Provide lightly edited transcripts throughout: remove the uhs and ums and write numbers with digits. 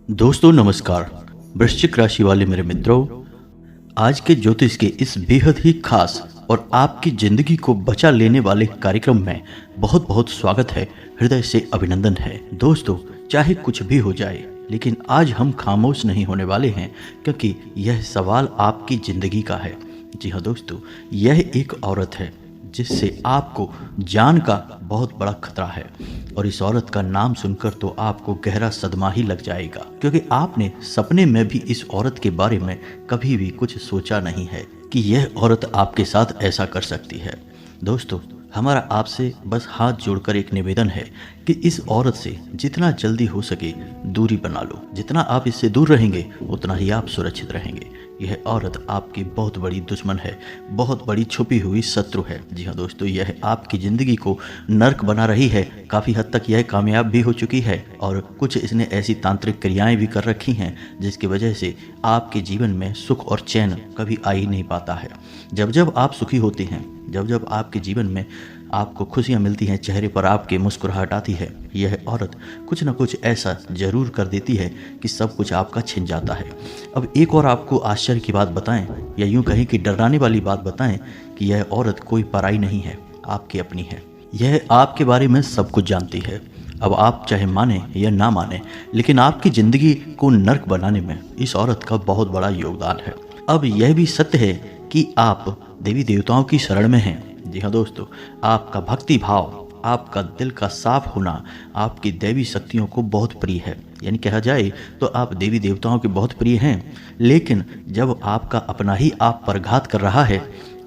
दोस्तों नमस्कार। वृश्चिक राशि वाले मेरे मित्रों, आज के ज्योतिष के इस बेहद ही खास और आपकी जिंदगी को बचा लेने वाले कार्यक्रम में बहुत बहुत स्वागत है, हृदय से अभिनंदन है। दोस्तों, चाहे कुछ भी हो जाए, लेकिन आज हम खामोश नहीं होने वाले हैं, क्योंकि यह सवाल आपकी जिंदगी का है। जी हाँ दोस्तों, यह एक औरत है जिससे आपको जान का बहुत बड़ा खतरा है, और इस औरत का नाम सुनकर तो आपको गहरा सदमा ही लग जाएगा, क्योंकि आपने सपने में भी इस औरत के बारे में कभी भी कुछ सोचा नहीं है कि यह औरत आपके साथ ऐसा कर सकती है। दोस्तों, हमारा आपसे बस हाथ जोड़कर एक निवेदन है कि इस औरत से जितना जल्दी हो सके दूरी बना लो। जितना आप इससे दूर रहेंगे उतना ही आप सुरक्षित रहेंगे। यह औरत आपकी बहुत बड़ी दुश्मन है, बहुत बड़ी छुपी हुई शत्रु है। जी हाँ दोस्तों, यह आपकी ज़िंदगी को नर्क बना रही है। काफ़ी हद तक यह कामयाब भी हो चुकी है, और कुछ इसने ऐसी तांत्रिक क्रियाएं भी कर रखी हैं जिसकी वजह से आपके जीवन में सुख और चैन कभी आ ही नहीं पाता है। जब जब आप सुखी होते हैं, जब जब आपके जीवन में आपको खुशियां मिलती हैं, चेहरे पर आपके मुस्कुराहट आती है, यह औरत कुछ न कुछ ऐसा जरूर कर देती है कि सब कुछ आपका छिन जाता है। अब एक और आपको आश्चर्य की बात बताएं, या यूं कहें कि डराने वाली बात बताएं, कि यह औरत कोई पराई नहीं है, आपकी अपनी है। यह आपके बारे में सब कुछ जानती है। अब आप चाहे माने या ना माने, लेकिन आपकी ज़िंदगी को नर्क बनाने में इस औरत का बहुत बड़ा योगदान है। अब यह भी सत्य है कि आप देवी देवताओं की शरण में हैं। जी हाँ दोस्तों, आपका भक्ति भाव, आपका दिल का साफ होना आपकी दैवी शक्तियों को बहुत प्रिय है। यानी कहा जाए तो आप देवी देवताओं के बहुत प्रिय हैं, लेकिन जब आपका अपना ही आप पर घात कर रहा है,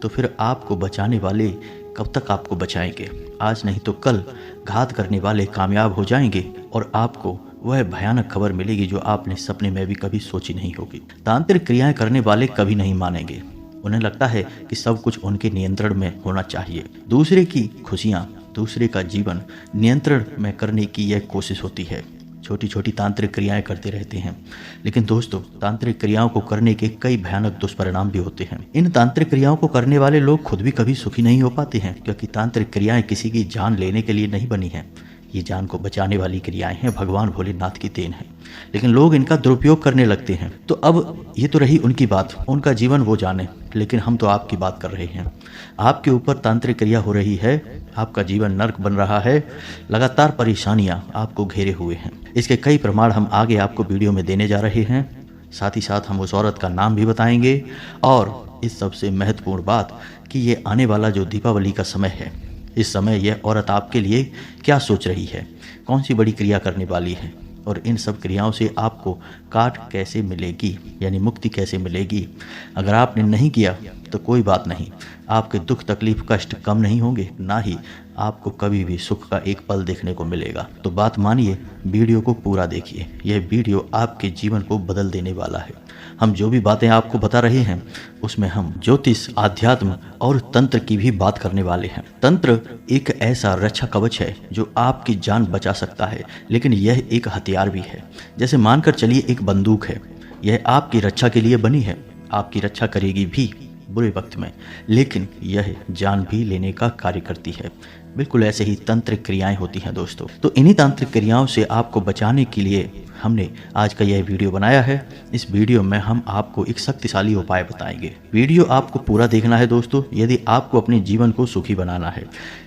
तो फिर आपको बचाने वाले कब तक आपको बचाएंगे? आज नहीं तो कल घात करने वाले कामयाब हो जाएंगे, और आपको वह भयानक खबर मिलेगी जो आपने सपने में भी कभी सोची नहीं होगी। तांत्रिक क्रियाएं करने वाले कभी नहीं मानेंगे। उन्हें लगता है कि सब कुछ उनके नियंत्रण में होना चाहिए। दूसरे की खुशियां, दूसरे का जीवन नियंत्रण में करने की यह कोशिश होती है। छोटी छोटी तांत्रिक क्रियाएं करते रहते हैं, लेकिन दोस्तों, तांत्रिक क्रियाओं को करने के कई भयानक दुष्परिणाम भी होते हैं। इन तांत्रिक क्रियाओं को करने वाले लोग खुद भी कभी सुखी नहीं हो पाते हैं, क्योंकि तांत्रिक क्रियाएं किसी की जान लेने के लिए नहीं बनी हैं। ये जान को बचाने वाली क्रियाएं हैं, भगवान भोलेनाथ की देन है, लेकिन लोग इनका दुरुपयोग करने लगते हैं। तो अब ये तो रही उनकी बात, उनका जीवन वो जाने, लेकिन हम तो आपकी बात कर रहे हैं। आपके ऊपर तांत्रिक क्रिया हो रही है, आपका जीवन नर्क बन रहा है, लगातार परेशानियां आपको घेरे हुए हैं। इसके कई प्रमाण हम आगे आपको वीडियो में देने जा रहे हैं। साथ ही साथ हम उस औरत का नाम भी बताएंगे, और इस सबसे महत्वपूर्ण बात कि ये आने वाला जो दीपावली का समय है, इस समय यह औरत आपके लिए क्या सोच रही है, कौन सी बड़ी क्रिया करने वाली है, और इन सब क्रियाओं से आपको काट कैसे मिलेगी, यानी मुक्ति कैसे मिलेगी। अगर आपने नहीं किया तो कोई बात नहीं, आपके दुख तकलीफ कष्ट कम नहीं होंगे, ना ही आपको कभी भी सुख का एक पल देखने को मिलेगा। तो बात मानिए, वीडियो को पूरा देखिए। यह वीडियो आपके जीवन को बदल देने वाला है। हम जो भी बातें आपको बता रहे हैं, उसमें हम ज्योतिष, आध्यात्म और तंत्र की भी बात करने वाले हैं। तंत्र एक ऐसा रक्षा कवच है जो आपकी जान बचा सकता है, लेकिन यह एक हथियार भी है। जैसे मानकर चलिए एक बंदूक है, यह आपकी रक्षा के लिए बनी है, आपकी रक्षा करेगी भी बुरे वक्त में, लेकिन यह जान भी लेने का कार्य करती है। बिल्कुल ऐसे ही तांत्रिक क्रियाएं होती हैं दोस्तों। तो इन्हीं तांत्रिक क्रियाओं से आपको बचाने के लिए हमने आज का यह वीडियो बनाया है। इस वीडियो में हम आपको एक शक्तिशाली उपाय बताएंगे। वीडियो आपको पूरा देखना है दोस्तों, यदि आपको अपने जीवन को सुखी बनाना है।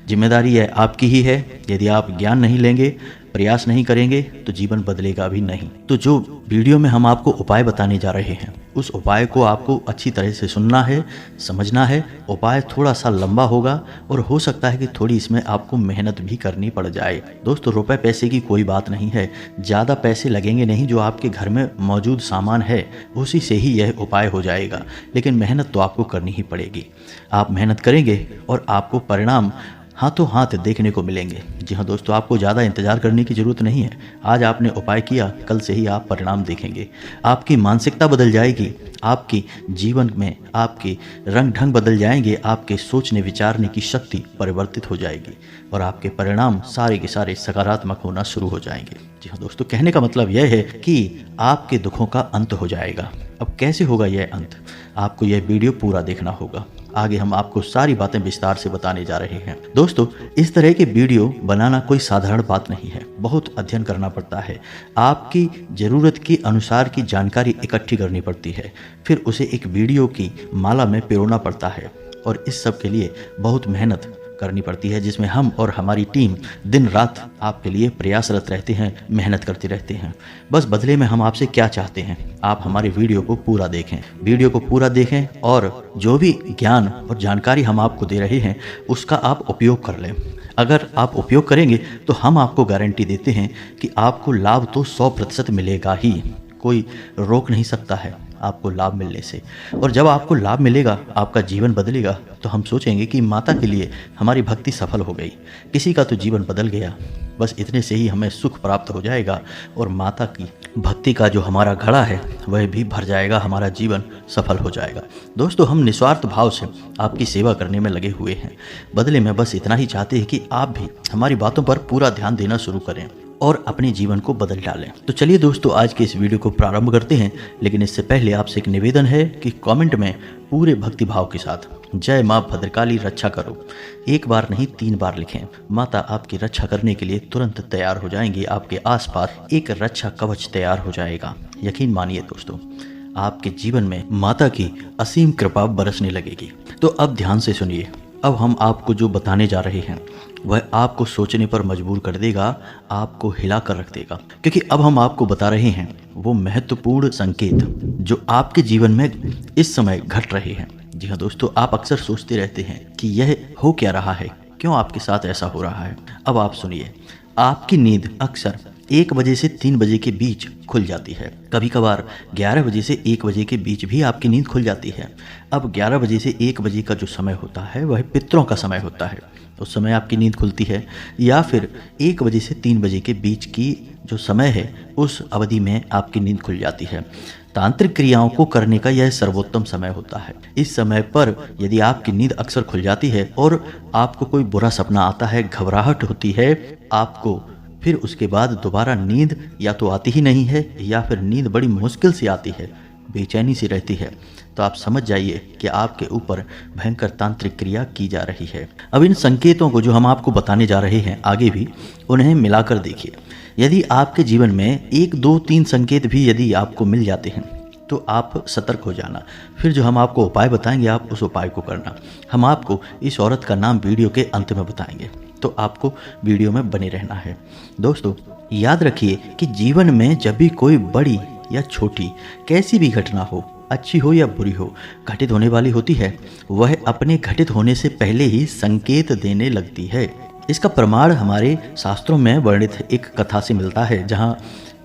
जिम्मेदारी यह आपकी ही है। यदि आप ज्ञान नहीं लेंगे, प्रयास नहीं करेंगे, तो जीवन बदलेगा भी नहीं। तो जो वीडियो में हम आपको उपाय बताने जा रहे हैं, उस उपाय को आपको अच्छी तरह से सुनना है, समझना है। उपाय थोड़ा सा लंबा होगा, और हो सकता है कि थोड़ी इसमें आपको मेहनत भी करनी पड़ जाए। दोस्तों, रुपए पैसे की कोई बात नहीं है, ज़्यादा पैसे लगेंगे नहीं। जो आपके घर में मौजूद सामान है उसी से ही यह उपाय हो जाएगा, लेकिन मेहनत तो आपको करनी ही पड़ेगी। आप मेहनत करेंगे और आपको परिणाम हाथों हाथ देखने को मिलेंगे। जी हाँ दोस्तों, आपको ज़्यादा इंतजार करने की ज़रूरत नहीं है। आज आपने उपाय किया, कल से ही आप परिणाम देखेंगे। आपकी मानसिकता बदल जाएगी, आपकी जीवन में आपके रंग ढंग बदल जाएंगे, आपके सोचने विचारने की शक्ति परिवर्तित हो जाएगी, और आपके परिणाम सारे के सारे सकारात्मक होना शुरू हो जाएंगे। जी हाँ दोस्तों, कहने का मतलब यह है कि आपके दुखों का अंत हो जाएगा। अब कैसे होगा यह अंत? आपको यह वीडियो पूरा देखना होगा। आगे हम आपको सारी बातें विस्तार से बताने जा रहे हैं। दोस्तों, इस तरह के वीडियो बनाना कोई साधारण बात नहीं है, बहुत अध्ययन करना पड़ता है। आपकी ज़रूरत के अनुसार की जानकारी इकट्ठी करनी पड़ती है, फिर उसे एक वीडियो की माला में पिरोना पड़ता है और इस सब के लिए बहुत मेहनत करनी पड़ती है, जिसमें हम और हमारी टीम दिन रात आपके लिए प्रयासरत रहते हैं, मेहनत करते रहते हैं। बस बदले में हम आपसे क्या चाहते हैं, आप हमारे वीडियो को पूरा देखें और जो भी ज्ञान और जानकारी हम आपको दे रहे हैं उसका आप उपयोग कर लें। अगर आप उपयोग करेंगे तो हम आपको गारंटी देते हैं कि आपको लाभ तो 100% मिलेगा ही, कोई रोक नहीं सकता है आपको लाभ मिलने से। और जब आपको लाभ मिलेगा, आपका जीवन बदलेगा, तो हम सोचेंगे कि माता के लिए हमारी भक्ति सफल हो गई, किसी का तो जीवन बदल गया। बस इतने से ही हमें सुख प्राप्त हो जाएगा और माता की भक्ति का जो हमारा घड़ा है वह भी भर जाएगा, हमारा जीवन सफल हो जाएगा। दोस्तों, हम निस्वार्थ भाव से आपकी सेवा करने में लगे हुए हैं। बदले में बस इतना ही चाहते हैं कि आप भी हमारी बातों पर पूरा ध्यान देना शुरू करें और अपने जीवन को बदल डालें। तो चलिए दोस्तों, आज के इस वीडियो को प्रारंभ करते हैं, लेकिन इससे पहले आपसे एक निवेदन है कि कमेंट में पूरे भक्ति भाव के साथ जय माँ भद्रकाली रक्षा करो, एक बार नहीं 3 बार लिखें। माता आपकी रक्षा करने के लिए तुरंत तैयार हो जाएंगी, आपके आसपास एक रक्षा कवच तैयार हो जाएगा। यकीन मानिए दोस्तों, आपके जीवन में माता की असीम कृपा बरसने लगेगी। तो अब ध्यान से सुनिए, अब हम आपको जो बताने जा रहे हैं वह आपको सोचने पर मजबूर कर देगा, आपको हिला कर रख देगा, क्योंकि अब हम आपको बता रहे हैं वो महत्वपूर्ण संकेत जो आपके जीवन में इस समय घट रहे हैं। जी हाँ दोस्तों, आप अक्सर सोचते रहते हैं कि यह हो क्या रहा है, क्यों आपके साथ ऐसा हो रहा है। अब आप सुनिए, आपकी नींद अक्सर 1 बजे से 3 बजे के बीच खुल जाती है, कभी कभार 11 बजे से 1 बजे के बीच भी आपकी नींद खुल जाती है। अब 11 बजे से 1 बजे का जो समय होता है वह पितरों का समय होता है, उस समय आपकी नींद खुलती है, या फिर 1 बजे से 3 बजे के बीच की जो समय है उस अवधि में आपकी नींद खुल जाती है। तांत्रिक क्रियाओं को करने का यह सर्वोत्तम समय होता है। इस समय पर यदि आपकी नींद अक्सर खुल जाती है और आपको कोई बुरा सपना आता है, घबराहट होती है आपको, फिर उसके बाद दोबारा नींद या तो आती ही नहीं है या फिर नींद बड़ी मुश्किल से आती है, बेचैनी सी रहती है, तो आप समझ जाइए कि आपके ऊपर भयंकर तांत्रिक क्रिया की जा रही है। अब इन संकेतों को जो हम आपको बताने जा रहे हैं आगे भी, उन्हें मिलाकर देखिए। यदि आपके जीवन में 1, 2, 3 संकेत भी यदि आपको मिल जाते हैं तो आप सतर्क हो जाना। फिर जो हम आपको उपाय बताएंगे आप उस उपाय को करना। हम आपको इस औरत का नाम वीडियो के अंत में बताएंगे, तो आपको वीडियो में बने रहना है। दोस्तों, याद रखिए कि जीवन में जब भी कोई बड़ी या छोटी कैसी भी घटना हो, अच्छी हो या बुरी हो, घटित होने वाली होती है, वह अपने घटित होने से पहले ही संकेत देने लगती है। इसका प्रमाण हमारे शास्त्रों में वर्णित एक कथा से मिलता है, जहाँ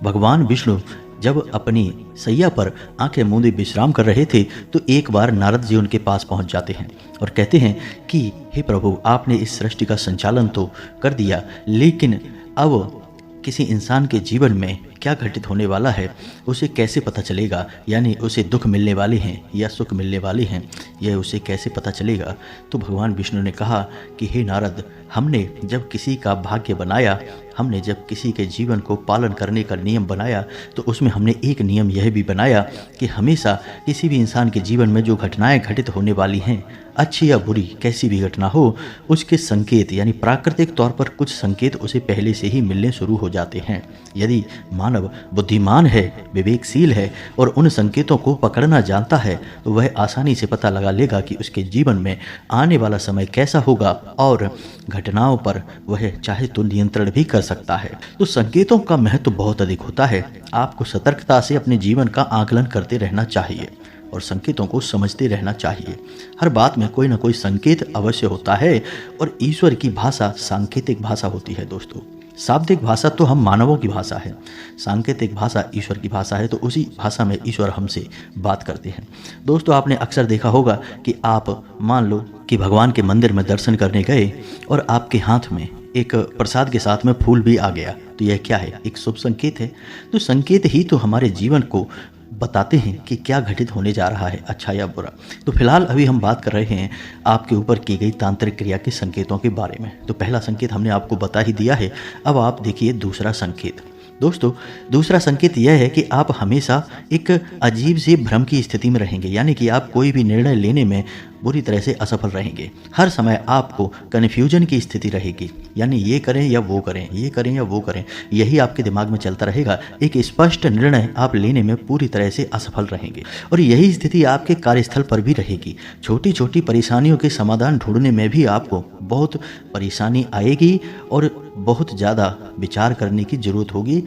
भगवान विष्णु जब अपनी सैया पर आंखें मूंदे विश्राम कर रहे थे तो एक बार नारद जी उनके पास पहुंच जाते हैं और कहते हैं कि हे प्रभु, आपने इस सृष्टि का संचालन तो कर दिया, लेकिन अब किसी इंसान के जीवन में क्या घटित होने वाला है उसे कैसे पता चलेगा, यानी उसे दुख मिलने वाले हैं या सुख मिलने वाले हैं, यह उसे कैसे पता चलेगा। तो भगवान विष्णु ने कहा कि हे नारद, हमने जब किसी का भाग्य बनाया, हमने जब किसी के जीवन को पालन करने का नियम बनाया, तो उसमें हमने एक नियम यह भी बनाया कि हमेशा किसी भी इंसान के जीवन में जो घटनाएं घटित होने वाली हैं, अच्छी या बुरी कैसी भी घटना हो, उसके संकेत यानी प्राकृतिक तौर पर कुछ संकेत उसे पहले से ही मिलने शुरू हो जाते हैं। यदि मानव बुद्धिमान है, विवेकशील है और उन संकेतों को पकड़ना जानता है, तो वह आसानी से पता लगा लेगा कि उसके जीवन में आने वाला समय कैसा होगा और घटनाओं पर वह चाहे तो नियंत्रण भी कर सकता है। तो संकेतों का महत्व बहुत अधिक होता है। आपको सतर्कता से अपने जीवन का आकलन करते रहना चाहिए और संकेतों को समझते रहना चाहिए। हर बात में कोई ना कोई संकेत अवश्य होता है और ईश्वर की भाषा सांकेतिक भाषा होती है। दोस्तों, शाब्दिक भाषा तो हम मानवों की भाषा है, सांकेतिक भाषा ईश्वर की भाषा है, तो उसी भाषा में ईश्वर हमसे बात करते हैं। दोस्तों, आपने अक्सर देखा होगा कि आप मान लो कि भगवान के मंदिर में दर्शन करने गए और आपके हाथ में एक प्रसाद के साथ में फूल भी आ गया, तो यह क्या है? एक शुभ संकेत है। तो संकेत ही तो हमारे जीवन को बताते हैं कि क्या घटित होने जा रहा है, अच्छा या बुरा। तो फिलहाल अभी हम बात कर रहे हैं आपके ऊपर की गई तांत्रिक क्रिया के संकेतों के बारे में। तो पहला संकेत हमने आपको बता ही दिया है, अब आप देखिए दूसरा संकेत। दोस्तों, दूसरा संकेत यह है कि आप हमेशा एक अजीब सी भ्रम की स्थिति में रहेंगे, यानी कि आप कोई भी निर्णय लेने में बुरी तरह से असफल रहेंगे। हर समय आपको कन्फ्यूजन की स्थिति रहेगी, यानी ये करें या वो करें, ये करें या वो करें, यही आपके दिमाग में चलता रहेगा। एक स्पष्ट निर्णय आप लेने में पूरी तरह से असफल रहेंगे और यही स्थिति आपके कार्यस्थल पर भी रहेगी। छोटी छोटी परेशानियों के समाधान ढूंढने में भी आपको बहुत परेशानी आएगी और बहुत ज़्यादा विचार करने की ज़रूरत होगी।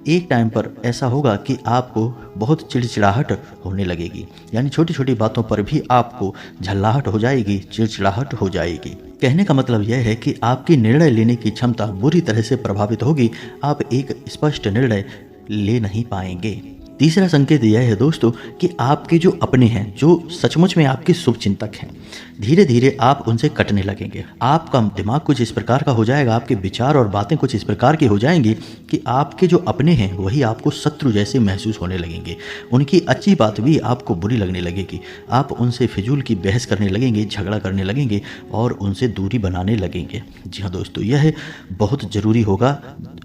एक टाइम पर ऐसा होगा कि आपको बहुत चिड़चिड़ाहट होने लगेगी, यानी छोटी छोटी बातों पर भी आपको झल्लाहट हो जाएगी, चिड़चिड़ाहट हो जाएगी। कहने का मतलब यह है कि आपकी निर्णय लेने की क्षमता बुरी तरह से प्रभावित होगी। आप एक स्पष्ट निर्णय ले नहीं पाएंगे। तीसरा संकेत यह है दोस्तों कि आपके जो अपने हैं, जो सचमुच में आपके शुभचिंतक हैं, धीरे धीरे आप उनसे कटने लगेंगे। आपका दिमाग कुछ इस प्रकार का हो जाएगा, आपके विचार और बातें कुछ इस प्रकार की हो जाएंगी कि आपके जो अपने हैं वही आपको शत्रु जैसे महसूस होने लगेंगे। उनकी अच्छी बात भी आपको बुरी लगने लगेगी। आप उनसे फिजूल की बहस करने लगेंगे, झगड़ा करने लगेंगे और उनसे दूरी बनाने लगेंगे। जी हाँ दोस्तों, यह बहुत ज़रूरी होगा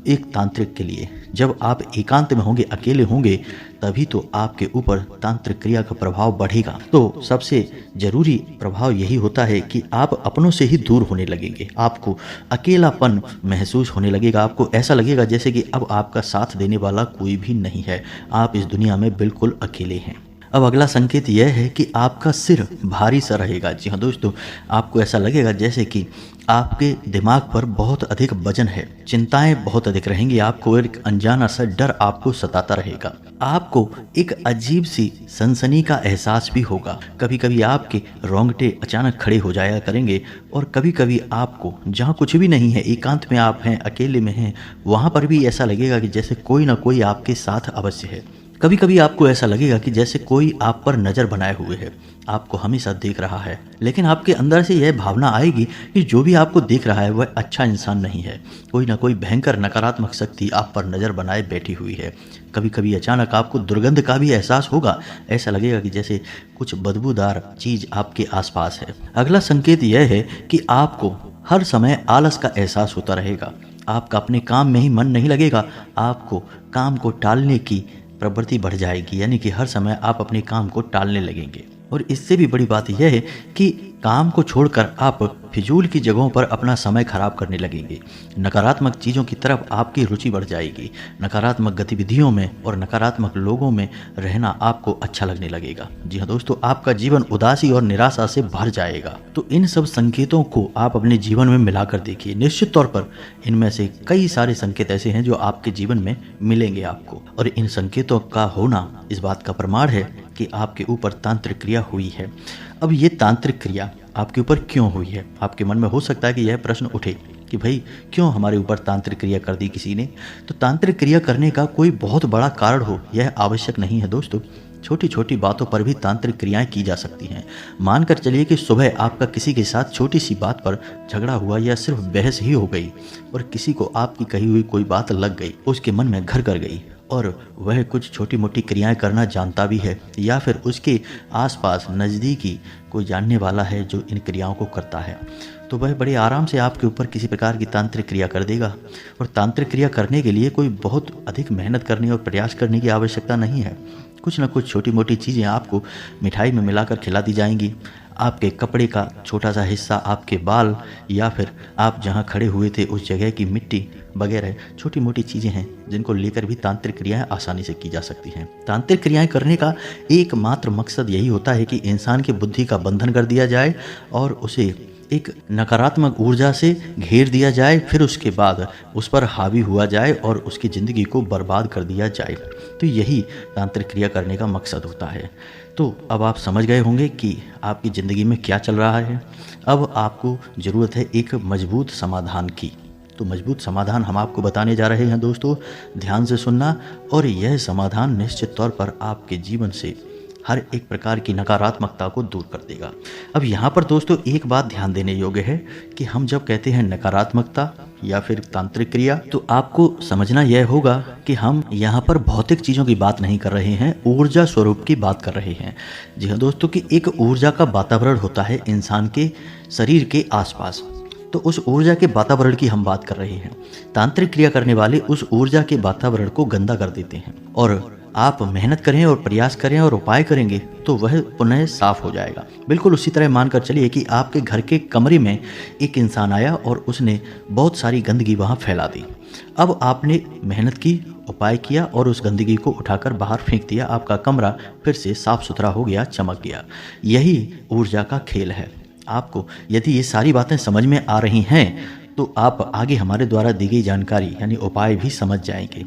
एक तांत्रिक के लिए। जब आप एकांत में होंगे, अकेले होंगे, तभी तो आपके ऊपर तांत्रिक क्रिया का प्रभाव बढ़ेगा। तो सबसे जरूरी प्रभाव यही होता है कि आप अपनों से ही दूर होने लगेंगे। आपको अकेलापन महसूस होने लगेगा। आपको ऐसा लगेगा जैसे कि अब आपका साथ देने वाला कोई भी नहीं है। आप इस दुनिया में बिल्कुल अकेले हैं। अब अगला संकेत यह है कि आपका सिर भारी सा रहेगा। जी हाँ दोस्तों, आपको ऐसा लगेगा जैसे कि आपके दिमाग पर बहुत अधिक वजन है, चिंताएं बहुत अधिक रहेंगी। आपको एक अनजाना सा डर आपको सताता रहेगा। आपको एक अजीब सी सनसनी का एहसास भी होगा। कभी कभी आपके रोंगटे अचानक खड़े हो जाया करेंगे और कभी कभी आपको जहाँ कुछ भी नहीं है, एकांत में आप हैं, अकेले में हैं, वहाँ पर भी ऐसा लगेगा कि जैसे कोई ना कोई आपके साथ अवश्य है। कभी कभी आपको ऐसा लगेगा कि जैसे कोई आप पर नज़र बनाए हुए है, आपको हमेशा देख रहा है। लेकिन आपके अंदर से यह भावना आएगी कि जो भी आपको देख रहा है वह अच्छा इंसान नहीं है। कोई ना कोई भयंकर नकारात्मक शक्ति आप पर नज़र बनाए बैठी हुई है। कभी कभी अचानक आपको दुर्गंध का भी एहसास होगा। ऐसा लगेगा कि जैसे कुछ बदबूदार चीज़ आपके आसपास है। अगला संकेत यह है कि आपको हर समय आलस का एहसास होता रहेगा। आपका अपने काम में ही मन नहीं लगेगा। आपको काम को टालने की प्रवृत्ति बढ़ जाएगी, यानी कि हर समय आप अपने काम को टालने लगेंगे। और इससे भी बड़ी बात यह है कि काम को छोड़कर आप फिजूल की जगहों पर अपना समय खराब करने लगेंगे। नकारात्मक चीज़ों की तरफ आपकी रुचि बढ़ जाएगी। नकारात्मक गतिविधियों में और नकारात्मक लोगों में रहना आपको अच्छा लगने लगेगा। जी हाँ दोस्तों, आपका जीवन उदासी और निराशा से भर जाएगा। तो इन सब संकेतों को आप अपने जीवन में मिलाकर देखिए। निश्चित तौर पर इनमें से कई सारे संकेत ऐसे हैं जो आपके जीवन में मिलेंगे आपको, और इन संकेतों का होना इस बात का प्रमाण है कि आपके ऊपर तांत्रिक क्रिया हुई है। अब ये तांत्रिक क्रिया आपके ऊपर क्यों हुई है? आपके मन में हो सकता है कि यह प्रश्न उठे कि भाई क्यों हमारे ऊपर तांत्रिक क्रिया कर दी किसी ने। तो तांत्रिक क्रिया करने का कोई बहुत बड़ा कारण हो यह आवश्यक नहीं है दोस्तों। छोटी छोटी बातों पर भी तांत्रिक क्रियाएं की जा सकती हैं। मानकर चलिए कि सुबह आपका किसी के साथ छोटी सी बात पर झगड़ा हुआ या सिर्फ बहस ही हो गई और किसी को आपकी कही हुई कोई बात लग गई, उसके मन में घर कर गई और वह कुछ छोटी मोटी क्रियाएं करना जानता भी है, या फिर उसके आसपास नज़दीकी कोई जानने वाला है जो इन क्रियाओं को करता है, तो वह बड़े आराम से आपके ऊपर किसी प्रकार की तांत्रिक क्रिया कर देगा। और तांत्रिक क्रिया करने के लिए कोई बहुत अधिक मेहनत करने और प्रयास करने की आवश्यकता नहीं है। कुछ ना कुछ छोटी मोटी चीज़ें आपको मिठाई में मिलाकर खिला दी जाएंगी। आपके कपड़े का छोटा सा हिस्सा, आपके बाल, या फिर आप जहां खड़े हुए थे उस जगह की मिट्टी वगैरह छोटी मोटी चीज़ें हैं जिनको लेकर भी तांत्रिक क्रियाएं आसानी से की जा सकती हैं। तांत्रिक क्रियाएं करने का एकमात्र मकसद यही होता है कि इंसान की बुद्धि का बंधन कर दिया जाए और उसे एक नकारात्मक ऊर्जा से घेर दिया जाए, फिर उसके बाद उस पर हावी हुआ जाए और उसकी ज़िंदगी को बर्बाद कर दिया जाए। तो यही तांत्रिक क्रिया करने का मकसद होता है। तो अब आप समझ गए होंगे कि आपकी ज़िंदगी में क्या चल रहा है। अब आपको ज़रूरत है एक मजबूत समाधान की। तो मजबूत समाधान हम आपको बताने जा रहे हैं दोस्तों, ध्यान से सुनना। और यह समाधान निश्चित तौर पर आपके जीवन से हर एक प्रकार की नकारात्मकता को दूर कर देगा। अब यहाँ पर दोस्तों एक बात ध्यान देने योग्य है कि हम जब कहते हैं नकारात्मकता या फिर तांत्रिक क्रिया, तो आपको समझना यह होगा कि हम यहाँ पर भौतिक चीज़ों की बात नहीं कर रहे हैं, ऊर्जा स्वरूप की बात कर रहे हैं। जी हाँ दोस्तों, कि एक ऊर्जा का वातावरण होता है इंसान के शरीर के आसपास, तो उस ऊर्जा के वातावरण की हम बात कर रहे हैं। तांत्रिक क्रिया करने वाले उस ऊर्जा के वातावरण को गंदा कर देते हैं और आप मेहनत करें और प्रयास करें और उपाय करेंगे तो वह पुनः साफ हो जाएगा। बिल्कुल उसी तरह मानकर चलिए कि आपके घर के कमरे में एक इंसान आया और उसने बहुत सारी गंदगी वहाँ फैला दी। अब आपने मेहनत की, उपाय किया और उस गंदगी को उठाकर बाहर फेंक दिया। आपका कमरा फिर से साफ सुथरा हो गया, चमक गया। यही ऊर्जा का खेल है। आपको यदि ये सारी बातें समझ में आ रही हैं तो आप आगे हमारे द्वारा दी गई जानकारी यानी उपाय भी समझ जाएंगे।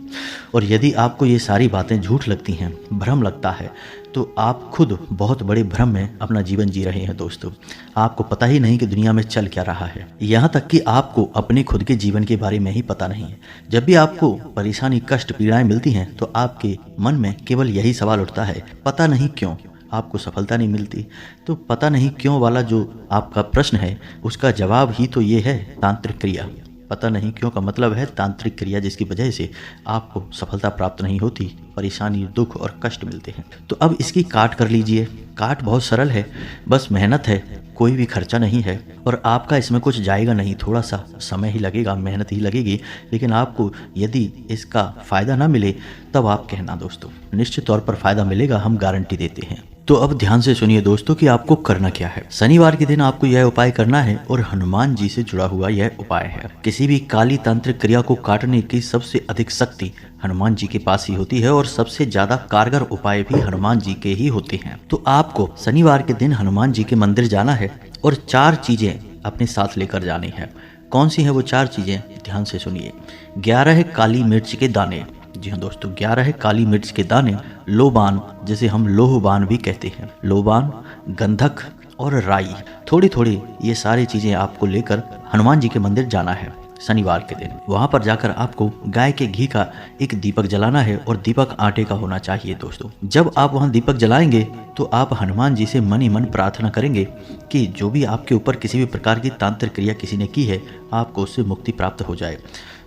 और यदि आपको ये सारी बातें झूठ लगती हैं, भ्रम लगता है, तो आप खुद बहुत बड़े भ्रम में अपना जीवन जी रहे हैं दोस्तों। आपको पता ही नहीं कि दुनिया में चल क्या रहा है। यहाँ तक कि आपको अपने खुद के जीवन के बारे में ही पता नहीं है। जब भी आपको परेशानी, कष्ट, पीड़ाएं मिलती हैं तो आपके मन में केवल यही सवाल उठता है, पता नहीं क्यों आपको सफलता नहीं मिलती। तो पता नहीं क्यों वाला जो आपका प्रश्न है उसका जवाब ही तो ये है, तांत्रिक क्रिया। पता नहीं क्यों का मतलब है तांत्रिक क्रिया, जिसकी वजह से आपको सफलता प्राप्त नहीं होती, परेशानी, दुख और कष्ट मिलते हैं। तो अब इसकी काट कर लीजिए। काट बहुत सरल है, बस मेहनत है, कोई भी खर्चा नहीं है और आपका इसमें कुछ जाएगा नहीं। थोड़ा सा समय ही लगेगा, मेहनत ही लगेगी, लेकिन आपको यदि इसका फ़ायदा ना मिले तब आप कहना दोस्तों, निश्चित तौर पर फ़ायदा मिलेगा, हम गारंटी देते हैं। तो अब ध्यान से सुनिए दोस्तों कि आपको करना क्या है। शनिवार के दिन आपको यह उपाय करना है और हनुमान जी से जुड़ा हुआ यह उपाय है। किसी भी काली तांत्रिक क्रिया को काटने की सबसे अधिक शक्ति हनुमान जी के पास ही होती है और सबसे ज्यादा कारगर उपाय भी हनुमान जी के ही होते हैं। तो आपको शनिवार के दिन हनुमान जी के मंदिर जाना है और 4 चीजें अपने साथ लेकर जानी है। कौन सी है वो 4 चीजें, ध्यान से सुनिए। 11 काली मिर्च के दाने, जी हाँ दोस्तों, 11 काली मिर्च के दाने, लोबान जिसे हम लोहबान भी कहते हैं, लोबान, गंधक और राई, थोड़ी थोड़ी ये सारी चीजें आपको लेकर हनुमान जी के मंदिर जाना है शनिवार के दिन। वहां पर जाकर आपको गाय के घी का एक दीपक जलाना है और दीपक आटे का होना चाहिए दोस्तों। जब आप वहां दीपक जलाएंगे तो आप हनुमान जी से मन ही मन प्रार्थना करेंगे कि जो भी आपके ऊपर किसी भी प्रकार की तांत्रिक क्रिया किसी ने की है, आपको उससे मुक्ति प्राप्त हो जाए।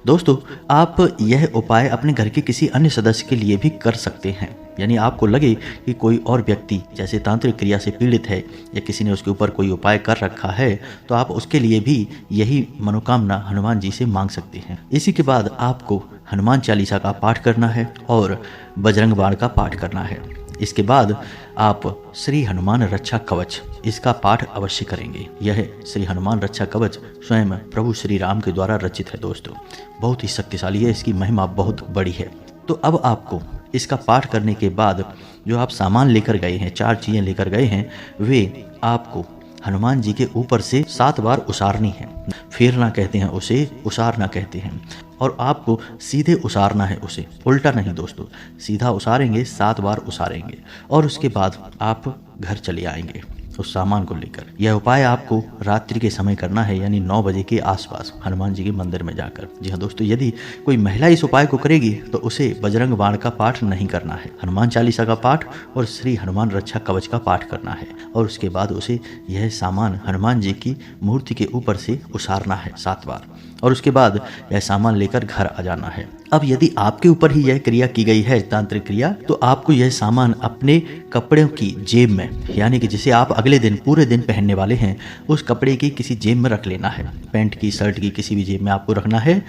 दोस्तों, आप यह उपाय अपने घर के किसी अन्य सदस्य के लिए भी कर सकते हैं। यानी आपको लगे कि कोई और व्यक्ति जैसे तांत्रिक क्रिया से पीड़ित है या किसी ने उसके ऊपर कोई उपाय कर रखा है, तो आप उसके लिए भी यही मनोकामना हनुमान जी से मांग सकते हैं। इसी के बाद आपको हनुमान चालीसा का पाठ करना है और बजरंग बाण का पाठ करना है। इसके बाद आप श्री हनुमान रक्षा कवच, इसका पाठ अवश्य करेंगे। यह श्री हनुमान रक्षा कवच स्वयं प्रभु श्री राम के द्वारा रचित है दोस्तों, बहुत ही शक्तिशाली है, इसकी महिमा बहुत बड़ी है। तो अब आपको इसका पाठ करने के बाद जो आप सामान लेकर गए हैं, 4 चीज़ें लेकर गए हैं, वे आपको हनुमान जी के ऊपर से 7 बार उसारनी है। फेरना कहते हैं उसे, उसारना कहते हैं। और आपको सीधे उसारना है उसे, उल्टा नहीं दोस्तों, सीधा उसारेंगे, 7 बार उसारेंगे और उसके बाद आप घर चले आएंगे उस सामान को लेकर। यह उपाय आपको रात्रि के समय करना है, यानी 9 बजे के आसपास हनुमान जी के मंदिर में जाकर। जी हाँ दोस्तों, यदि कोई महिला इस उपाय को करेगी तो उसे बजरंग बाण का पाठ नहीं करना है, हनुमान चालीसा का पाठ और श्री हनुमान रक्षा कवच का पाठ करना है और उसके बाद उसे यह सामान हनुमान जी की मूर्ति के ऊपर से उसारना है 7 बार और उसके बाद यह सामान लेकर घर आ जाना है। अब यदि आपके ऊपर ही यह क्रिया की गई है, तांत्रिक क्रिया, तो आपको यह सामान अपने कपड़ों की जेब में, यानी कि जिसे आप अगले दिन पूरे दिन पहनने वाले हैं, उस कपड़े की किसी जेब में रख लेना है। पैंट की, शर्ट की किसी भी जेब में आपको रखना है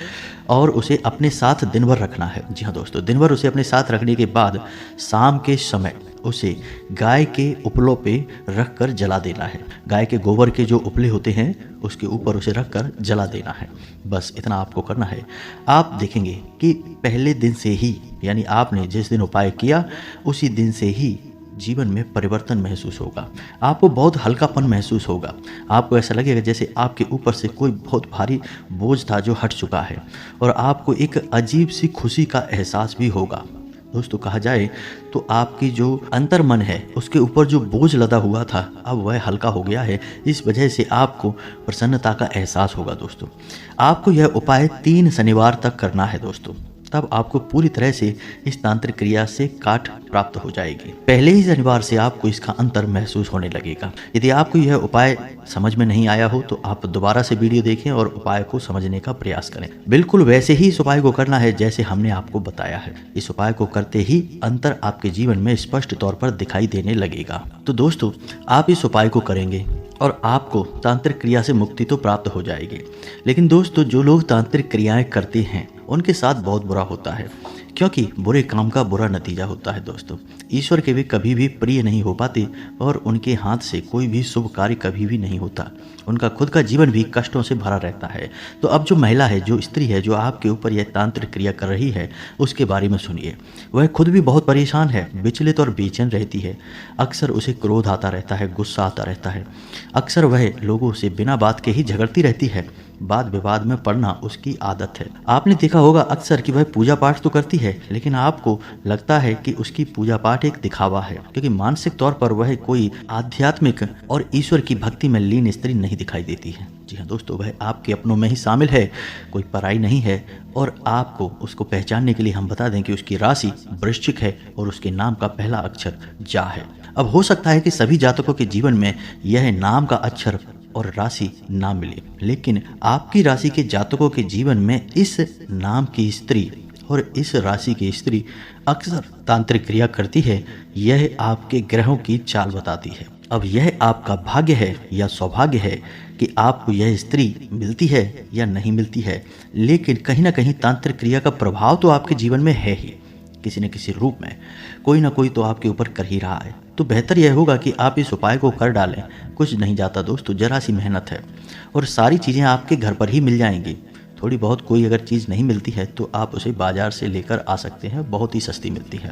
और उसे अपने साथ दिन भर रखना है। जी हाँ दोस्तों, दिन भर उसे अपने साथ रखने के बाद शाम के समय उसे गाय के उपलों पे रख कर जला देना है। गाय के गोबर के जो उपले होते हैं उसके ऊपर उसे रख कर जला देना है। बस इतना आपको करना है। आप देखेंगे कि पहले दिन से ही, यानी आपने जिस दिन उपाय किया उसी दिन से ही जीवन में परिवर्तन महसूस होगा। आपको बहुत हल्कापन महसूस होगा। आपको ऐसा लगेगा जैसे आपके ऊपर से कोई बहुत भारी बोझ था जो हट चुका है और आपको एक अजीब सी खुशी का एहसास भी होगा। दोस्तों, कहा जाए तो आपकी जो अंतर मन है उसके ऊपर जो बोझ लदा हुआ था अब वह हल्का हो गया है। इस वजह से आपको प्रसन्नता का एहसास होगा। दोस्तों, आपको यह उपाय 3 शनिवार तक करना है दोस्तों, तब आपको पूरी तरह से इस तांत्रिक क्रिया से काट प्राप्त हो जाएगी। पहले ही शनिवार से आपको इसका अंतर महसूस होने लगेगा। यदि आपको यह उपाय समझ में नहीं आया हो तो आप दोबारा से वीडियो देखें और उपाय को समझने का प्रयास करें। बिल्कुल वैसे ही इस उपाय को करना है जैसे हमने आपको बताया है। इस उपाय को करते ही अंतर आपके जीवन में स्पष्ट तौर पर दिखाई देने लगेगा। तो दोस्तों, आप इस उपाय को करेंगे और आपको तांत्रिक क्रिया से मुक्ति तो प्राप्त हो जाएगी। लेकिन दोस्तों, जो लोग तांत्रिक क्रियाएं करते हैं उनके साथ बहुत बुरा होता है, क्योंकि बुरे काम का बुरा नतीजा होता है दोस्तों। ईश्वर के वे कभी भी प्रिय नहीं हो पाते और उनके हाथ से कोई भी शुभ कार्य कभी भी नहीं होता। उनका खुद का जीवन भी कष्टों से भरा रहता है। तो अब जो महिला है, जो स्त्री है, जो आपके ऊपर यह तांत्रिक क्रिया कर रही है, उसके बारे में सुनिए। वह खुद भी बहुत परेशान है, विचलित और बेचैन रहती है। अक्सर उसे क्रोध आता रहता है, गुस्सा आता रहता है। अक्सर वह लोगों से बिना बात के ही झगड़ती रहती है। वाद विवाद में पड़ना उसकी आदत है। आपने देखा होगा अक्सर कि वह पूजा पाठ तो करती है, लेकिन आपको लगता है कि उसकी पूजा पाठ एक दिखावा है, क्योंकि मानसिक तौर पर वह कोई आध्यात्मिक और ईश्वर की भक्ति में लीन स्त्री नहीं दिखाई देती है। जी हाँ दोस्तों, वह आपके अपनों में ही शामिल है, कोई पराई नहीं है। और आपको उसको पहचानने के लिए हम बता दें कि उसकी राशि वृश्चिक है और उसके नाम का पहला अक्षर जा है। अब हो सकता है कि सभी जातकों के जीवन में यह नाम का अक्षर और राशि ना मिले, लेकिन आपकी राशि के जातकों के जीवन में इस नाम की स्त्री और इस राशि की स्त्री अक्सर तांत्रिक क्रिया करती है। यह आपके ग्रहों की चाल बताती है। अब यह आपका भाग्य है या सौभाग्य है कि आपको यह स्त्री मिलती है या नहीं मिलती है, लेकिन कहीं ना कहीं तांत्रिक क्रिया का प्रभाव तो आपके जीवन में है ही, किसी न किसी रूप में कोई ना कोई तो आपके ऊपर कर ही रहा है। तो बेहतर यह होगा कि आप इस उपाय को कर डालें। कुछ नहीं जाता दोस्तों, जरा सी मेहनत है और सारी चीज़ें आपके घर पर ही मिल जाएंगी। थोड़ी बहुत कोई अगर चीज़ नहीं मिलती है तो आप उसे बाजार से लेकर आ सकते हैं, बहुत ही सस्ती मिलती है।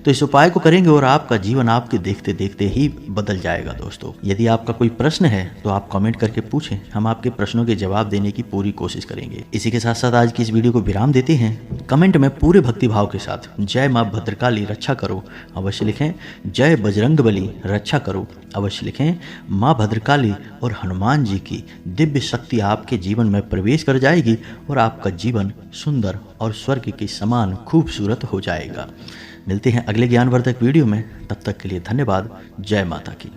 तो इस उपाय को करेंगे और आपका जीवन आपके देखते देखते ही बदल जाएगा दोस्तों। यदि आपका कोई प्रश्न है तो आप कमेंट करके पूछें, हम आपके प्रश्नों के जवाब देने की पूरी कोशिश करेंगे। इसी के साथ साथ आज की इस वीडियो को विराम देते हैं। कमेंट में पूरे भक्तिभाव के साथ जय माँ भद्रकाली रक्षा करो अवश्य लिखें, जय बजरंगबली रक्षा करो अवश्य लिखें। माँ भद्रकाली और हनुमान जी की दिव्य शक्ति आपके जीवन में प्रवेश कर जाएगी और आपका जीवन सुंदर और स्वर्ग के समान खूबसूरत हो जाएगा। मिलते हैं अगले ज्ञानवर्धक वीडियो में, तब तक के लिए धन्यवाद। जय माता की।